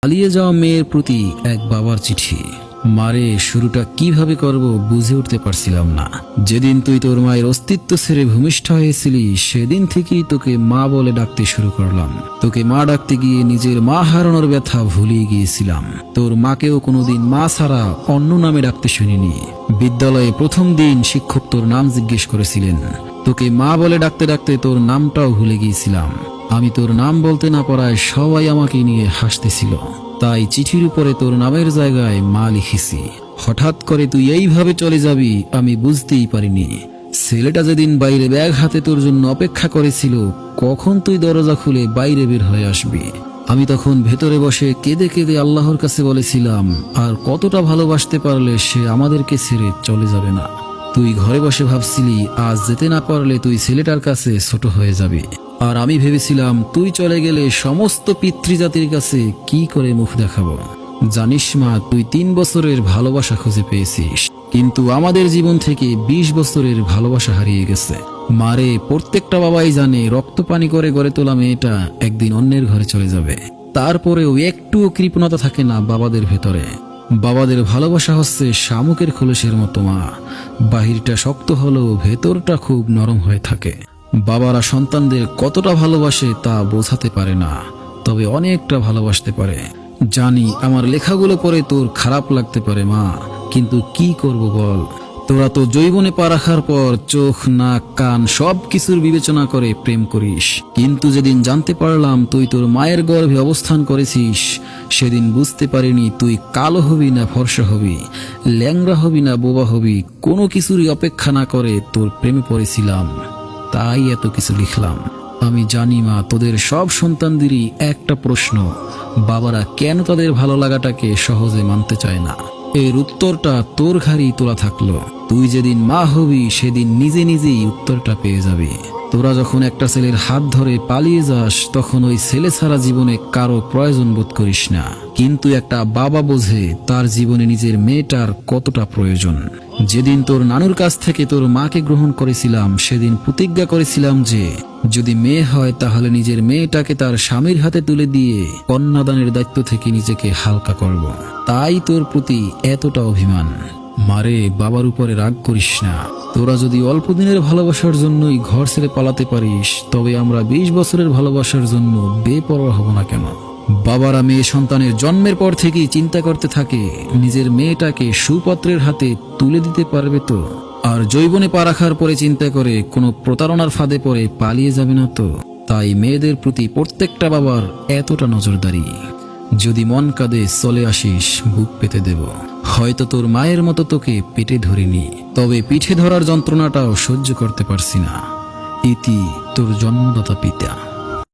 পালিয়ে যাওয়া মেয়ের প্রতি এক বাবার চিঠি। মারে, শুরুটা কিভাবে করব বুঝে উঠতে পারছিলাম না। যেদিন তুই তোর মায়ের অস্তিত্ব ছেড়ে ভূমিষ্ঠ হয়েছিলি সেদিন থেকেই তোকে মা বলে ডাকতে শুরু করলাম। তোকে মা ডাকতে গিয়ে নিজের মা হারানোর ব্যথা ভুলিয়ে গিয়েছিলাম। তোর মাকেও কোনোদিন মা ছাড়া অন্য নামে ডাকতে শুনিনি। বিদ্যালয়ে প্রথম দিন শিক্ষক তোর নাম জিজ্ঞেস করেছিলেন। তোকে মা বলে ডাকতে ডাকতে তোর নামটাও ভুলে গিয়েছিলাম। আমি তোর নাম বলতে না পারায় সবাই আমাকে নিয়ে হাসতেছিল, তাই চিঠির উপরে তোর নামের জায়গায় মা লিখেছি। হঠাৎ করে তুই এইভাবে চলে যাবি আমি বুঝতেই পারিনি। ছেলেটা যেদিন বাইরে ব্যাগ হাতে তোর জন্য অপেক্ষা করেছিল কখন তুই দরজা খুলে বাইরে বের হয়ে আসবি। আমি তখন ভেতরে বসে কেঁদে কেঁদে আল্লাহর কাছে বলেছিলাম, আর কতটা ভালোবাসতে পারলে সে আমাদেরকে ছেড়ে চলে যাবে না। তুই ঘরে বসে ভাবছিলি আজ যেতে না পারলে তুই ছেলেটার কাছে ছোট হয়ে যাবি, আর আমি ভেবেছিলাম তুই চলে গেলে সমস্ত পিতৃজাতির কাছে কি করে মুখ দেখাবো। জানিস মা, তুই 3 বছরের ভালোবাসা খুঁজে পেয়েছিস, কিন্তু আমাদের জীবন থেকে 20 বছরের ভালোবাসা হারিয়ে গেছে। মারে, প্রত্যেকটা বাবাই জানে রক্ত পানি করে গড়ে তোলা মেয়েটা একদিন অন্যের ঘরে চলে যাবে। তারপরেও একটুও কৃপণতা থাকে না বাবাদের ভেতরে। বাবাদের ভালোবাসা হচ্ছে শামুকের খোলসের মতো মা, বাহিরটা শক্ত হলেও ভেতরটা খুব নরম হয়ে থাকে। বাবারা সন্তানদের কতটা ভালোবাসে তা বোঝাতে পারে না, তবে অনেকটা ভালোবাসতে পারে। জানি আমার লেখাগুলো পড়ে তোর খারাপ লাগতে পারে মা, কিন্তু কি করব বল। তোরা তো যৌবনে পা রাখার পর চোখ নাক কান সব কিছুর বিবেচনা করে প্রেম করিস, কিন্তু যেদিন জানতে পারলাম তুই তোর মায়ের গর্ভে অবস্থান করেছিস সেদিন বুঝতে পারিনি তুই কালো হবি না ফর্সা হবি, ল্যাংড়া হবি না বোবা হবি। কোনো কিছুরই অপেক্ষা না করে তোর প্রেমে পড়েছিলাম, তাই এত কিছু লিখলাম। আমি জানি মা, তোদের সব সন্তানদেরই একটা প্রশ্ন, বাবারা কেন তাদের ভালো লাগাটাকে সহজে মানতে চায় না। এর উত্তরটা তোর ঘাড়েই তোলা থাকলো। তুই যেদিন মা হবি সেদিন নিজে নিজেই উত্তরটা পেয়ে যাবি। তোরা যখন একটা ছেলের হাত ধরে পালিয়ে যাস তখন ওই ছেলে ছাড়া জীবনে কারো প্রয়োজন বোধ করিস না, কিন্তু একটা বাবা বোঝে তার জীবনে নিজের মেয়েটার কতটা প্রয়োজন। যেদিন তোর নানুর কাছ থেকে তোর মাকে গ্রহণ করেছিলাম সেদিন প্রতিজ্ঞা করেছিলাম যে যদি মেয়ে হয় তাহলে নিজের মেয়েটাকে তার স্বামীর হাতে তুলে দিয়ে কন্যাদানের দায়িত্ব থেকে নিজেকে হালকা করব। তাই তোর প্রতি এতটা অভিমান। মারে, বাবার উপরে রাগ করিস না। তোরা যদি অল্প দিনের ভালোবাসার জন্যই ঘর ছেড়ে পালাতে পারিস, তবে আমরা 20 বছরের ভালোবাসার জন্য বেপরোয়া হব না কেন? বাবারা মেয়ে সন্তানের জন্মের পর থেকেই চিন্তা করতে থাকে নিজের মেয়েটাকে সুপাত্রের হাতে তুলে দিতে পারবে তো, আর যৌবনে পা রাখার পরে চিন্তা করে কোনো প্রতারণার ফাঁদে পড়ে পালিয়ে যাবে না তো। তাই মেয়েদের প্রতি প্রত্যেকটা বাবার এতটা নজরদারি। যদি মন কাঁদে চলে আসিস, বুক পেতে দেব। হয়তো তোর মায়ের মতো তোকে পেটে ধরিনি, তবে পিঠে ধরার যন্ত্রণাটাও সহ্য করতে পারছি না। ইতি তোর জন্মদাতা পিতা।